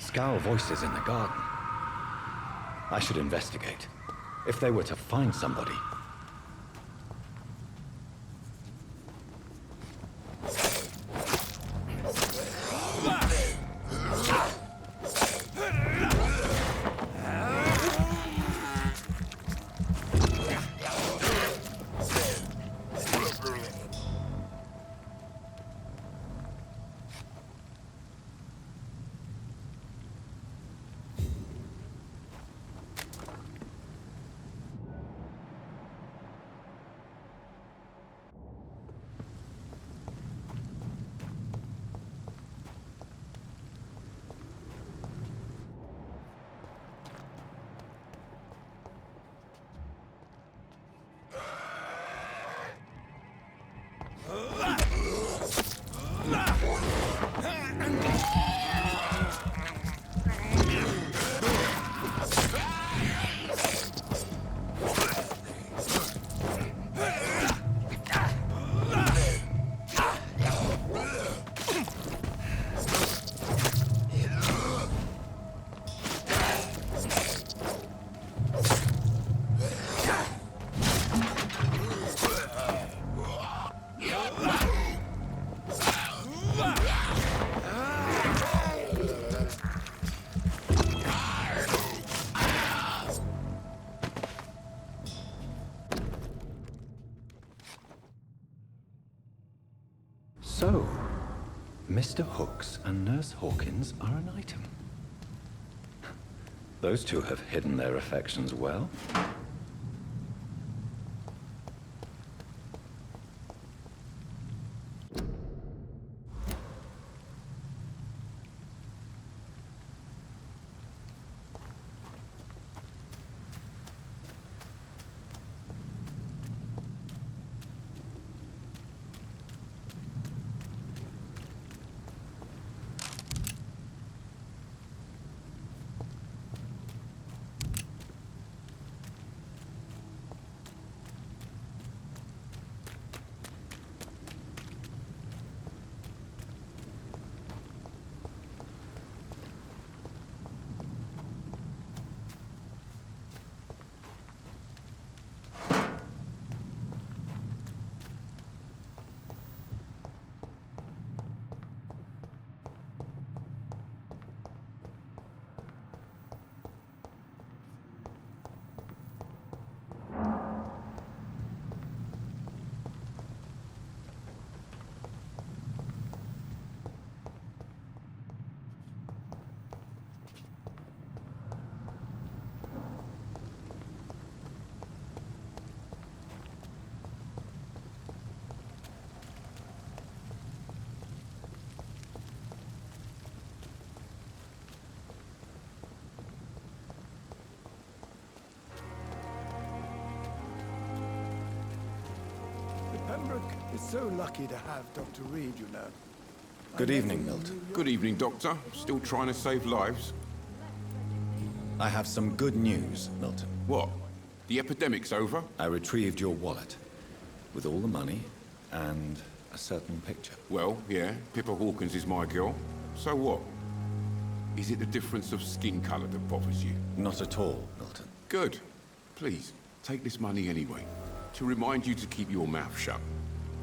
Scour voices in the garden. I should investigate. If they were to find somebody. So, Mr. Hooks and Nurse Hawkins are an item. Those two have hidden their affections well. Pembroke is so lucky to have Dr. Reed, you know. Good evening, Milton. Good evening, Doctor. Still trying to save lives? I have some good news, Milton. What? The epidemic's over? I retrieved your wallet with all the money and a certain picture. Well, yeah, Pippa Hawkins is my girl. So what? Is it the difference of skin color that bothers you? Not at all, Milton. Good. Please, take this money anyway. To remind you to keep your mouth shut.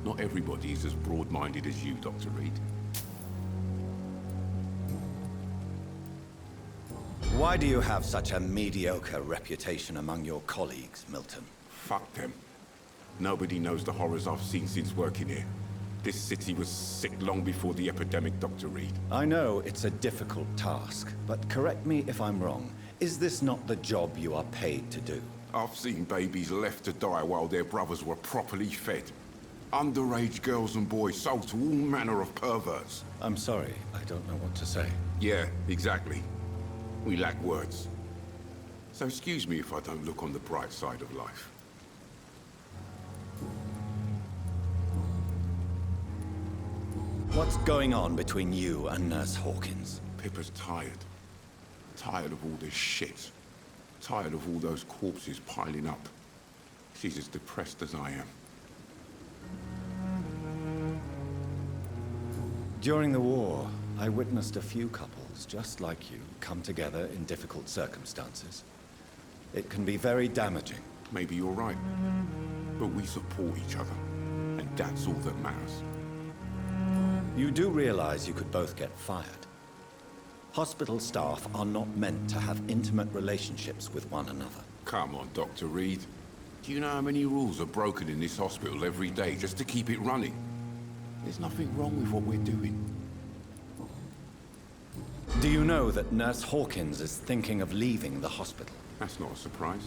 Not everybody is as broad-minded as you, Dr. Reed. Why do you have such a mediocre reputation among your colleagues, Milton? Fuck them. Nobody knows the horrors I've seen since working here. This city was sick long before the epidemic, Dr. Reed. I know it's a difficult task, but correct me if I'm wrong. Is this not the job you are paid to do? I've seen babies left to die while their brothers were properly fed. Underage girls and boys sold to all manner of perverts. I'm sorry, I don't know what to say. Yeah, exactly. We lack words. So excuse me if I don't look on the bright side of life. What's going on between you and Nurse Hawkins? Pippa's tired. Tired of all this shit. Tired of all those corpses piling up. She's as depressed as I am. During the war, I witnessed a few couples souls, just like you, come together in difficult circumstances, it can be very damaging. Maybe you're right. But we support each other. And that's all that matters. You do realize you could both get fired. Hospital staff are not meant to have intimate relationships with one another. Come on, Dr. Reed. Do you know how many rules are broken in this hospital every day just to keep it running? There's nothing wrong with what we're doing. Do you know that Nurse Hawkins is thinking of leaving the hospital? That's not a surprise.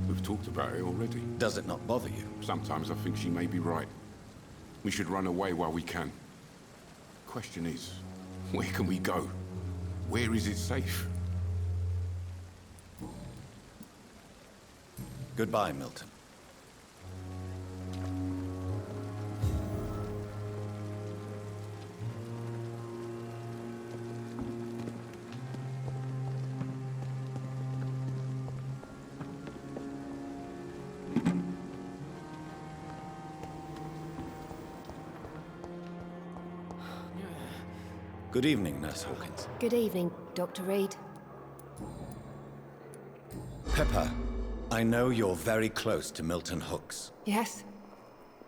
We've talked about it already. Does it not bother you? Sometimes I think she may be right. We should run away while we can. Question is, where can we go? Where is it safe? Goodbye, Milton. Good evening, Nurse Hawkins. Good evening, Dr. Reed. Pepper, I know you're very close to Milton Hooks. Yes?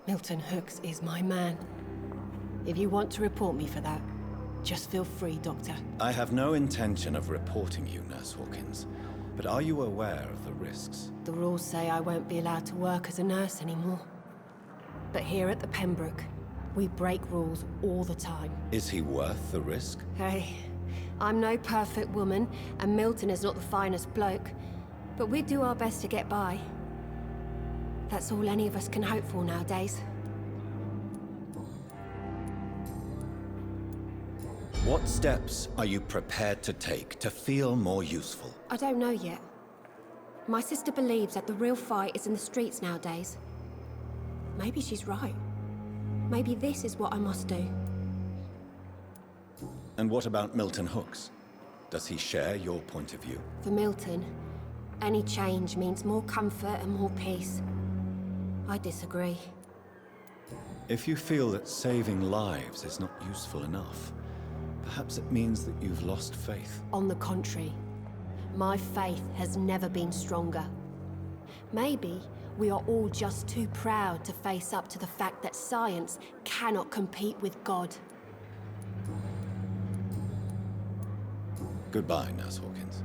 Milton Hooks is my man. If you want to report me for that, just feel free, Doctor. I have no intention of reporting you, Nurse Hawkins, but are you aware of the risks? The rules say I won't be allowed to work as a nurse anymore. But here at the Pembroke, we break rules all the time. Is he worth the risk? Hey, I'm no perfect woman, and Milton is not the finest bloke, but we do our best to get by. That's all any of us can hope for nowadays. What steps are you prepared to take to feel more useful? I don't know yet. My sister believes that the real fight is in the streets nowadays. Maybe she's right. Maybe this is what I must do. And what about Milton Hooks? Does he share your point of view? For Milton, any change means more comfort and more peace. I disagree. If you feel that saving lives is not useful enough, perhaps it means that you've lost faith. On the contrary, my faith has never been stronger. Maybe we are all just too proud to face up to the fact that science cannot compete with God. Goodbye, Nurse Hawkins.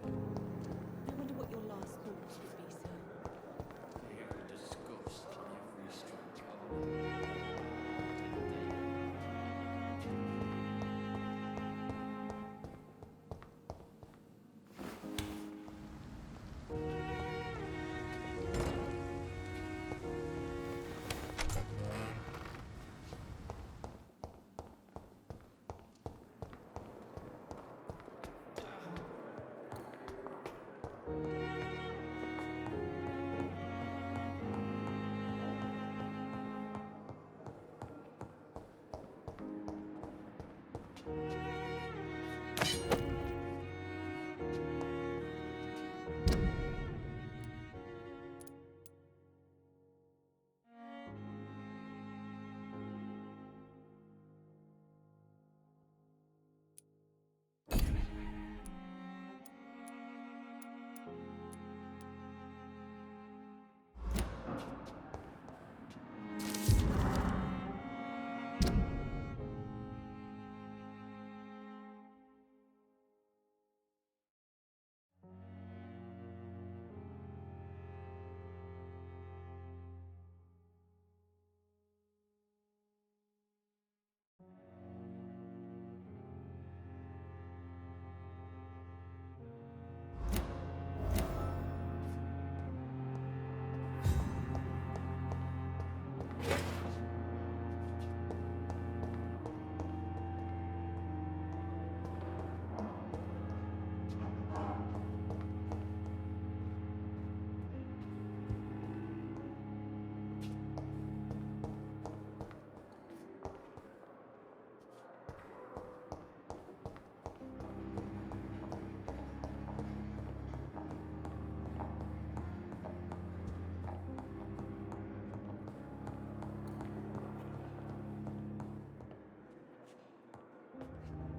I wonder what your last thoughts would be, sir.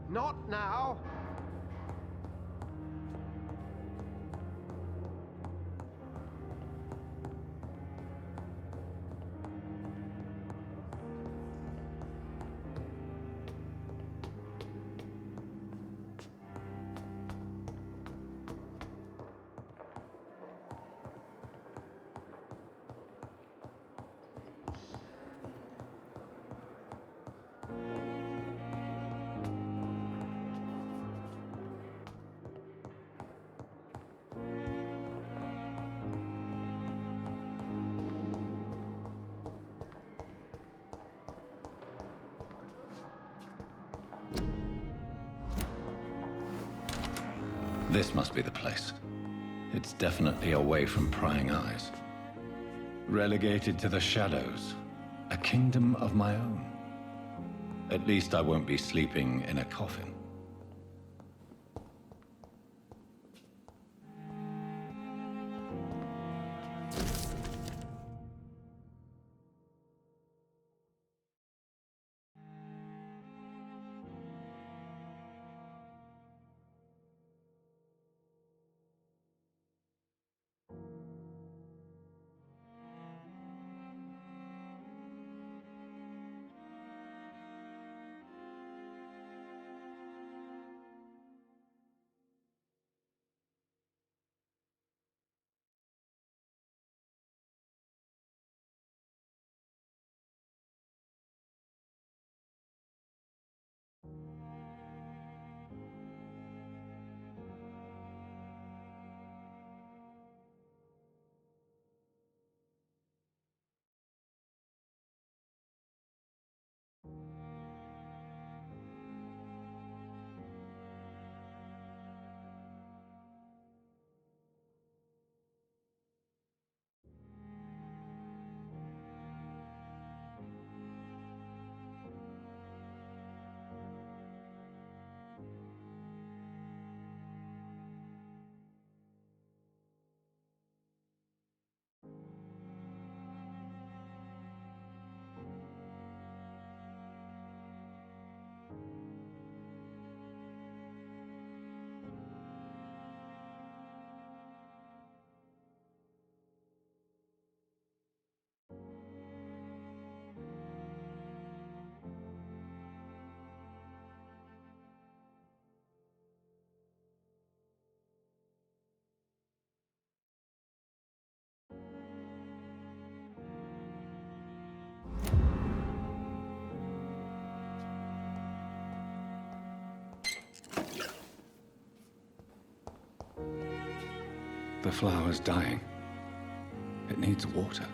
Not now. This must be the place. It's definitely away from prying eyes. Relegated to the shadows. A kingdom of my own. At least I won't be sleeping in a coffin. The flower's dying. It needs water.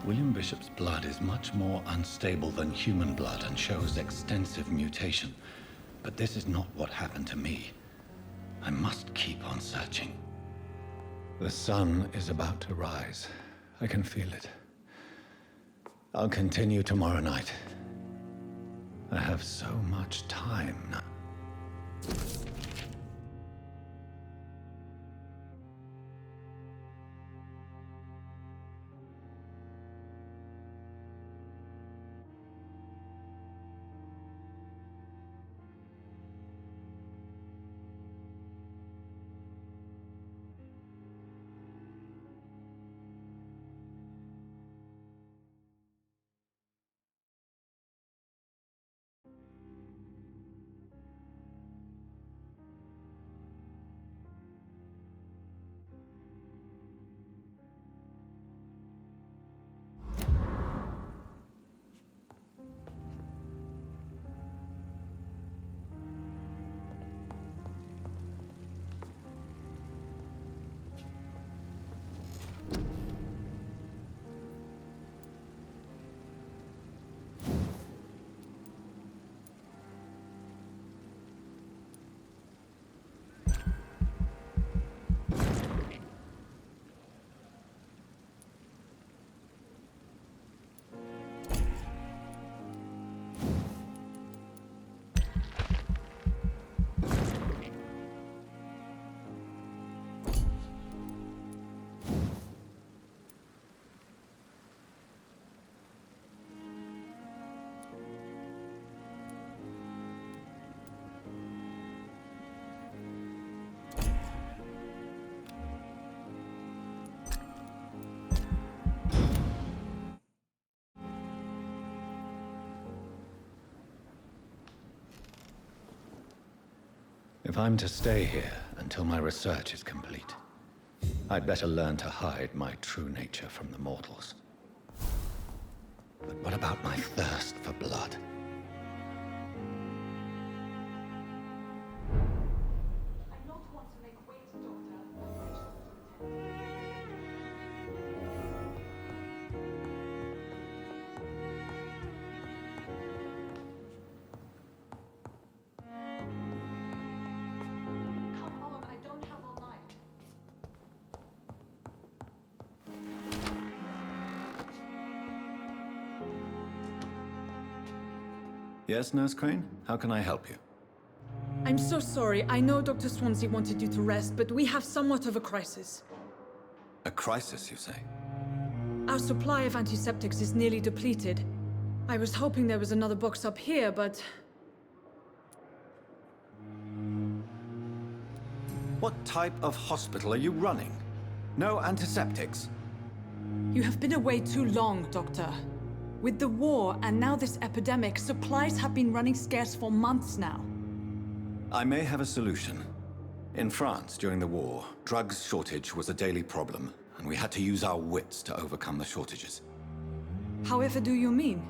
William Bishop's blood is much more unstable than human blood and shows extensive mutation. But this is not what happened to me. I must keep on searching. The sun is about to rise. I can feel it. I'll continue tomorrow night. I have so much time now. If I'm to stay here until my research is complete, I'd better learn to hide my true nature from the mortals. But what about my thirst for blood? I not want to make wait, Doctor. Come on, I don't have all night. Yes, Nurse Crane? How can I help you? I'm so sorry. I know Dr. Swansea wanted you to rest, but we have somewhat of a crisis. A crisis, you say? Our supply of antiseptics is nearly depleted. I was hoping there was another box up here, but... What type of hospital are you running? No antiseptics? You have been away too long, Doctor. With the war and now this epidemic, supplies have been running scarce for months now. I may have a solution. In France, during the war, drugs shortage was a daily problem, and we had to use our wits to overcome the shortages. However do you mean?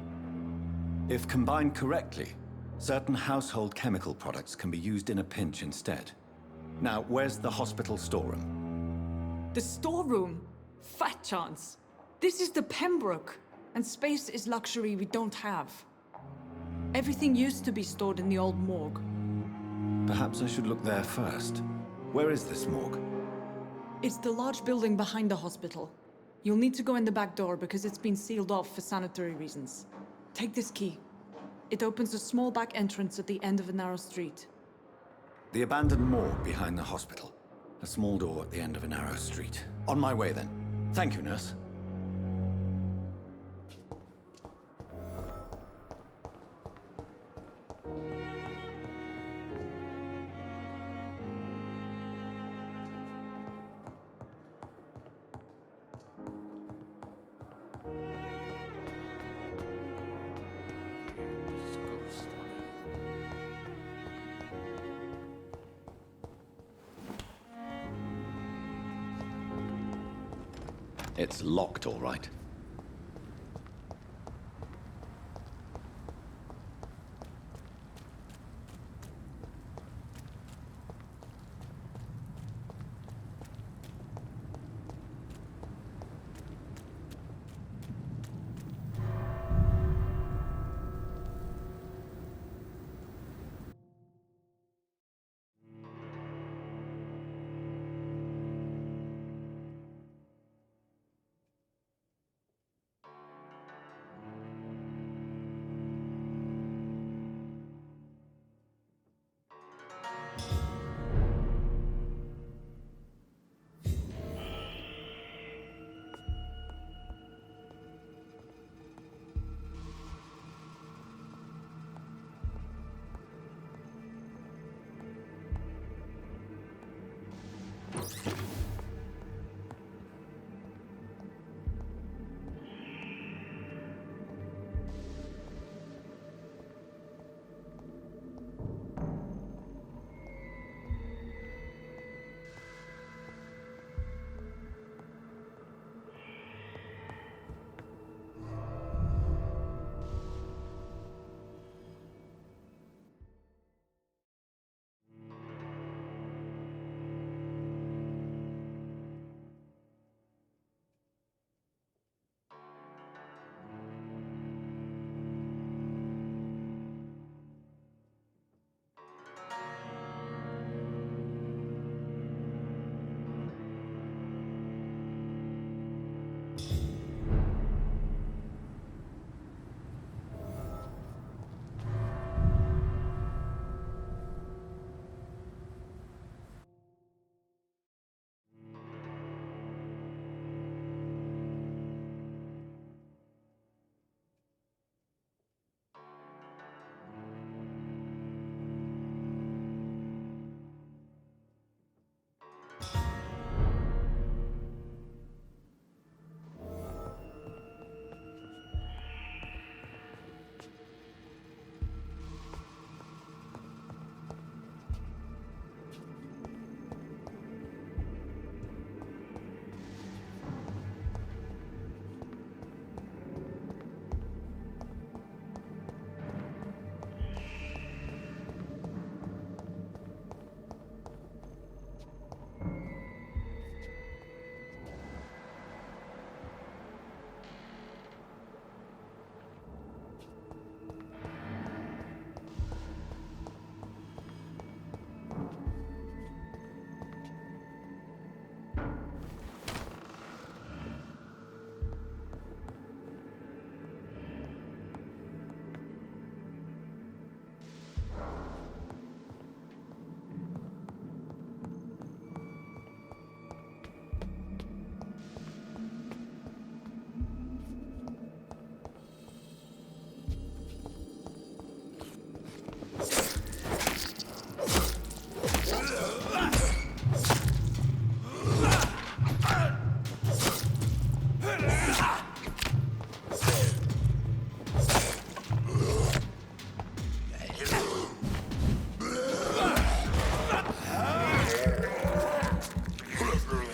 If combined correctly, certain household chemical products can be used in a pinch instead. Now, where's the hospital storeroom? The storeroom? Fat chance. This is the Pembroke, and space is luxury we don't have. Everything used to be stored in the old morgue. Perhaps I should look there first. Where is this morgue? It's the large building behind the hospital. You'll need to go in the back door because it's been sealed off for sanitary reasons. Take this key. It opens a small back entrance at the end of a narrow street. The abandoned morgue behind the hospital. A small door at the end of a narrow street. On my way then. Thank you, nurse. It's locked, all right.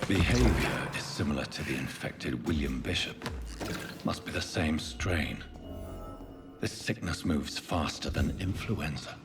Behavior is similar to the infected William Bishop. Must be the same strain. This sickness moves faster than influenza.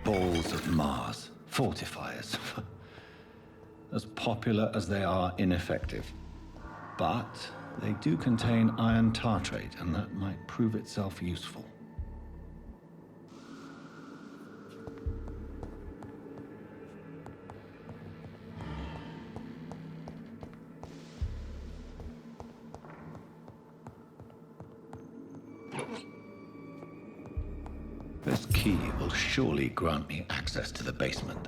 Balls of Mars, fortifiers. As popular as they are ineffective. But they do contain iron tartrate, and that might prove itself useful. This key will surely grant me access to the basement.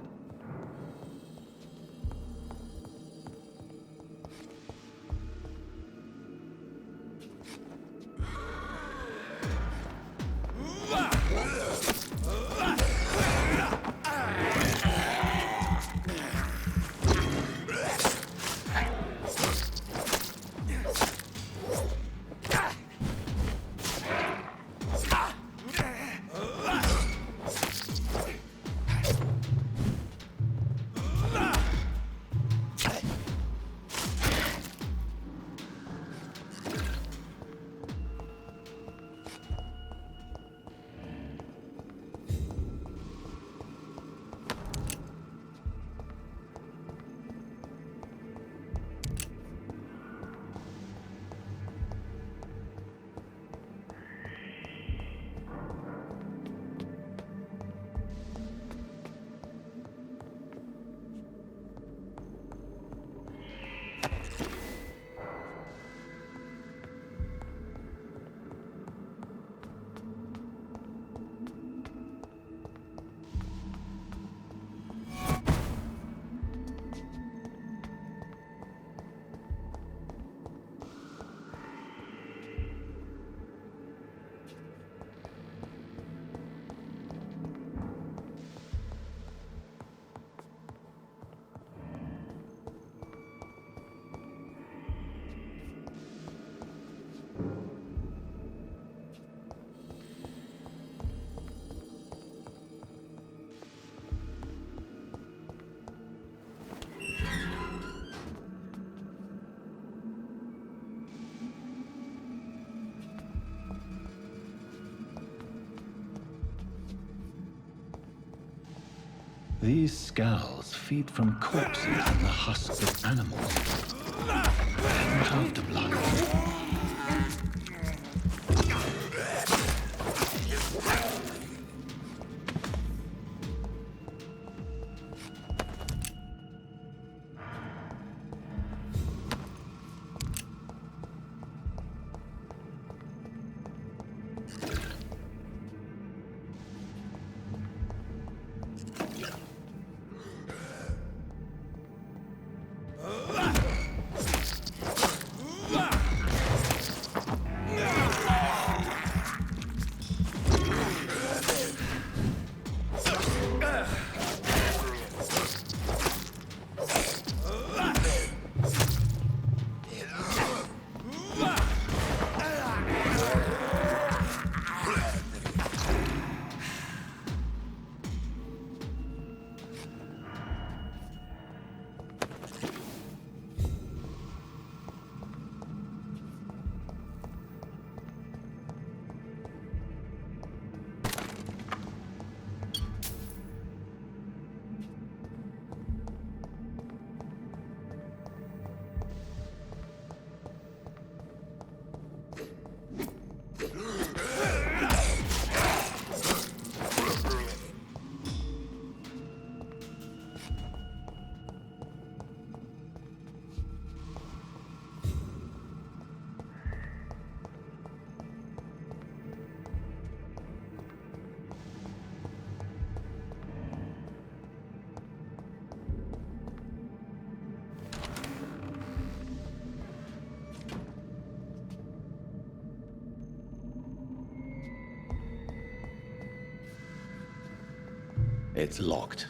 These scowls feed from corpses and the husks of animals. They're not after blood. It's locked.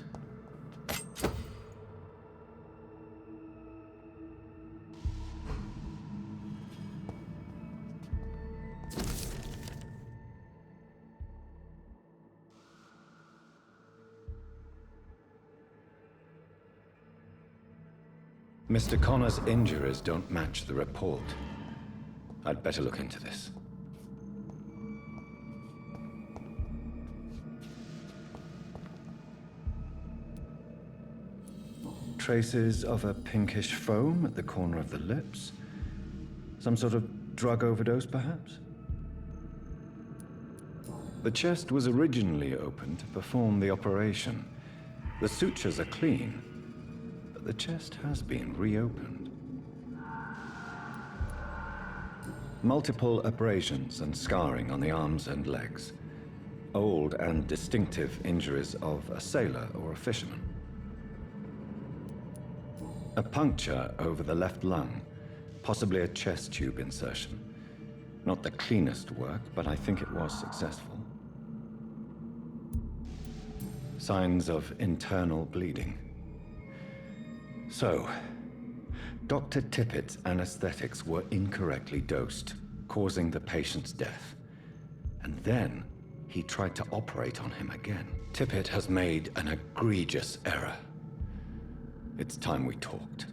Mr. Connor's injuries don't match the report. I'd better look into this. Traces of a pinkish foam at the corner of the lips. Some sort of drug overdose, perhaps? The chest was originally open to perform the operation. The sutures are clean, but the chest has been reopened. Multiple abrasions and scarring on the arms and legs. Old and distinctive injuries of a sailor or a fisherman. A puncture over the left lung, possibly a chest tube insertion. Not the cleanest work, but I think it was successful. Signs of internal bleeding. So, Dr. Tippett's anesthetics were incorrectly dosed, causing the patient's death. And then, he tried to operate on him again. Tippett has made an egregious error. It's time we talked.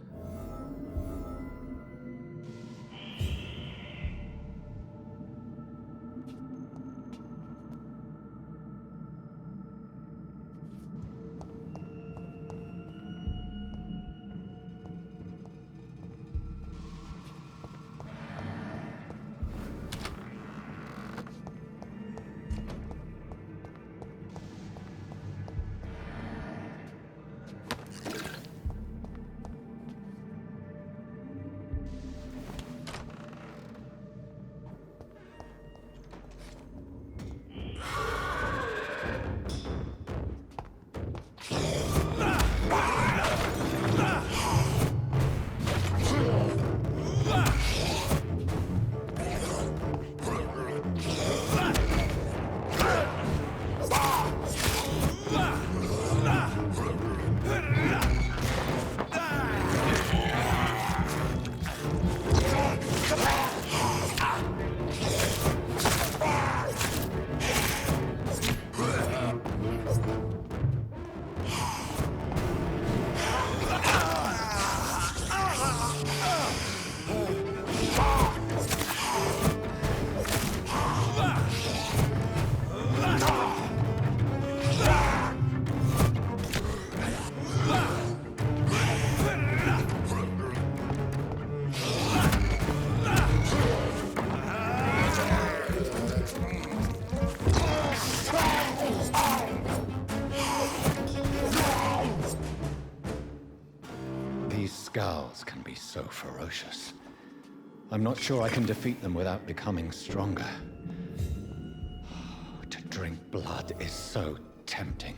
Scowls can be so ferocious. I'm not sure I can defeat them without becoming stronger. To drink blood is so tempting.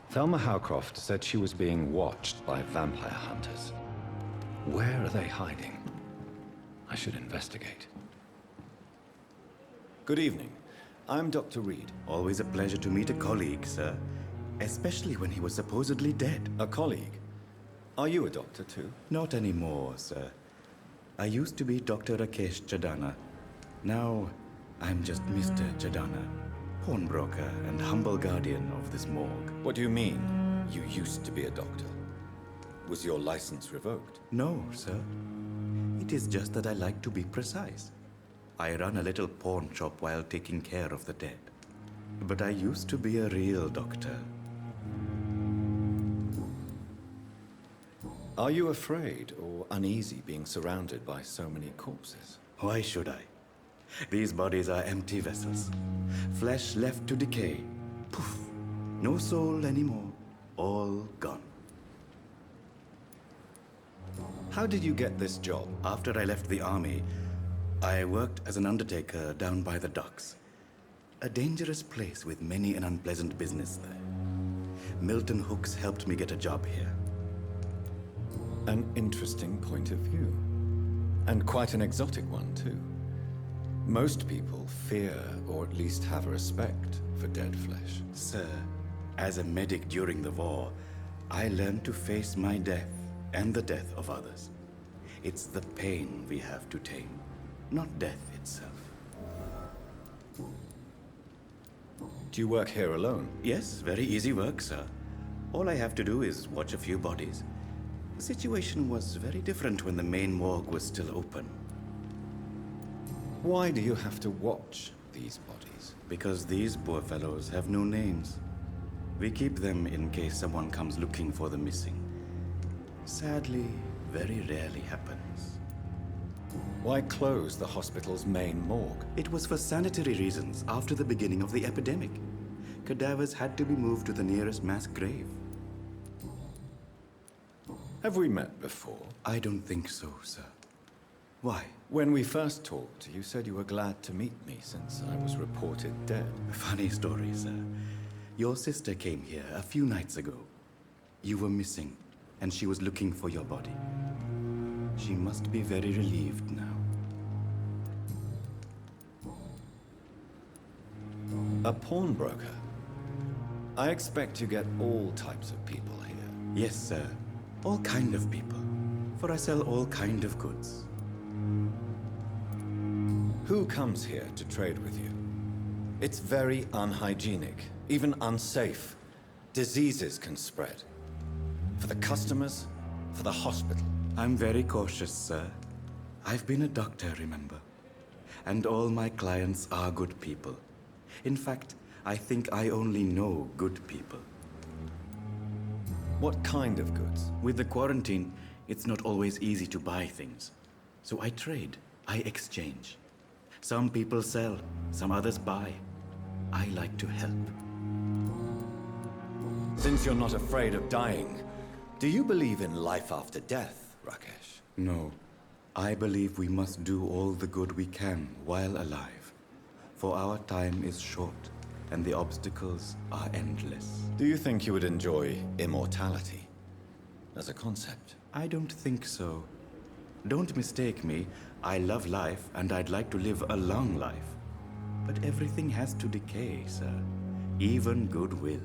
Thelma Howcroft said she was being watched by vampire hunters. Where are they hiding? I should investigate. Good evening. I'm Dr. Reed. Always a pleasure to meet a colleague, sir. Especially when he was supposedly dead. A colleague? Are you a doctor too? Not anymore, sir. I used to be Dr. Rakesh Chadana. Now, I'm just Mr. Chadana, pawnbroker and humble guardian of this morgue. What do you mean, you used to be a doctor? Was your license revoked? No, sir. It is just that I like to be precise. I run a little pawn shop while taking care of the dead. But I used to be a real doctor. Are you afraid or uneasy being surrounded by so many corpses? Why should I? These bodies are empty vessels. Flesh left to decay. Poof. No soul anymore. All gone. How did you get this job? After I left the army, I worked as an undertaker down by the docks. A dangerous place with many an unpleasant business there. Milton Hooks helped me get a job here. An interesting point of view. And quite an exotic one, too. Most people fear, or at least have a respect, for dead flesh. Sir, as a medic during the war, I learned to face my death and the death of others. It's the pain we have to tame, not death itself. Do you work here alone? Yes, very easy work, sir. All I have to do is watch a few bodies. The situation was very different when the main morgue was still open. Why do you have to watch these bodies? Because these poor fellows have no names. We keep them in case someone comes looking for the missing. Sadly, very rarely happens. Why close the hospital's main morgue? It was for sanitary reasons after the beginning of the epidemic. Cadavers had to be moved to the nearest mass grave. Have we met before? I don't think so, sir. Why? When we first talked, you said you were glad to meet me since I was reported dead. Funny story, sir. Your sister came here a few nights ago. You were missing, and she was looking for your body. She must be very relieved now. A pawnbroker? I expect you get all types of people here. Yes, sir. All kind of people. For I sell all kind of goods. Who comes here to trade with you? It's very unhygienic, even unsafe. Diseases can spread. For the customers, for the hospital. I'm very cautious, sir. I've been a doctor, remember? And all my clients are good people. In fact, I think I only know good people. What kind of goods? With the quarantine, it's not always easy to buy things. So I trade, I exchange. Some people sell, some others buy. I like to help. Since you're not afraid of dying, do you believe in life after death, Rakesh? No. I believe we must do all the good we can while alive. For our time is short, and the obstacles are endless. Do you think you would enjoy immortality as a concept? I don't think so. Don't mistake me. I love life, and I'd like to live a long life. But everything has to decay, sir. Even goodwill.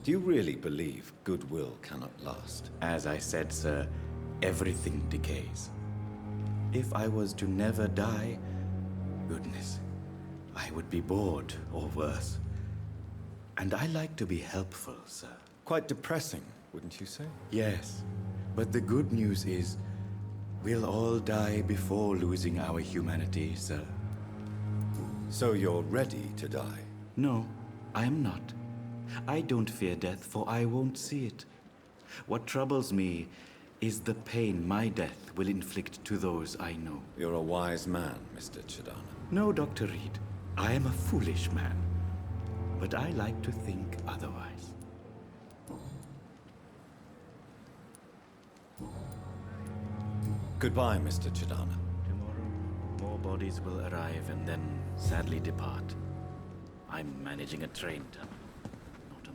Do you really believe goodwill cannot last? As I said, sir, everything decays. If I was to never die, goodness, I would be bored or worse. And I like to be helpful, sir. Quite depressing, wouldn't you say? Yes, but the good news is we'll all die before losing our humanity, sir. So you're ready to die? No, I am not. I don't fear death, for I won't see it. What troubles me is the pain my death will inflict to those I know. You're a wise man, Mr. Chadana. No, Dr. Reed. I am a foolish man. But I like to think otherwise. Goodbye, Mr. Chadana. Tomorrow, more bodies will arrive and then sadly depart. I'm managing a train tunnel, not a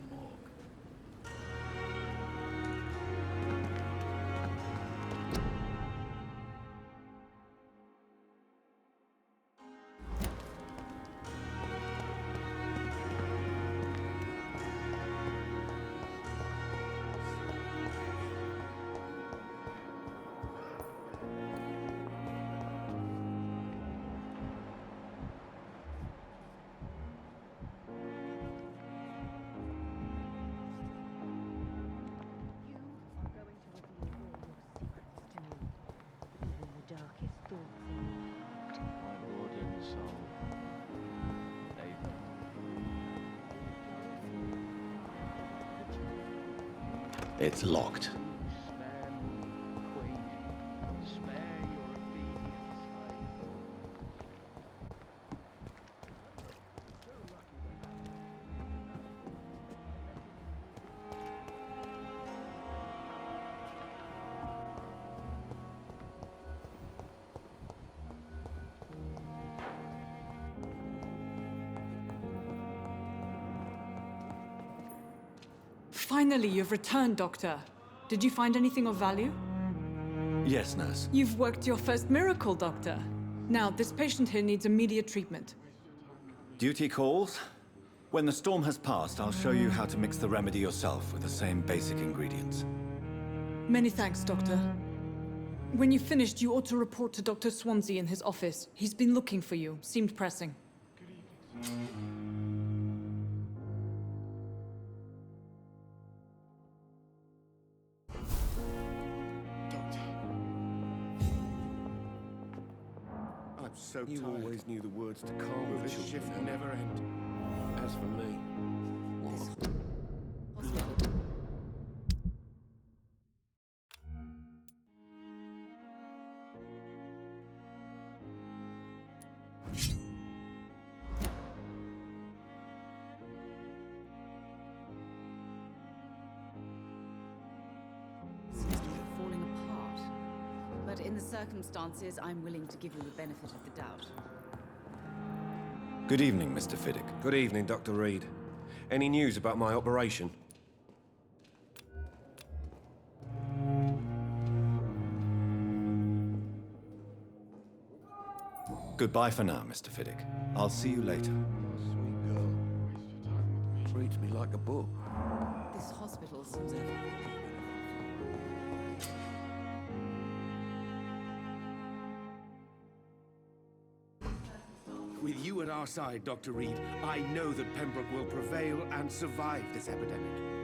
It's locked. Finally, you've returned, Doctor. Did you find anything of value? Yes, nurse. You've worked your first miracle, Doctor. Now, this patient here needs immediate treatment. Duty calls. When the storm has passed, I'll show you how to mix the remedy yourself with the same basic ingredients. Many thanks, Doctor. When you've finished, you ought to report to Dr. Swansea in his office. He's been looking for you. Seemed pressing. I'm so You tired. always knew the words to calm Will the this children. shift never end? As for me, Seems to be falling apart. But in the circumstances, I'm willing to give you the benefit of the doubt. Good evening, Mr. Fiddick. good evening, Dr. Reed. Any news about my operation? Goodbye for now, Mr. Fiddick. I'll see you later. Sweet girl. Treats me like a book. This hospital seems like... With you at our side, Dr. Reed, I know that Pembroke will prevail and survive this epidemic.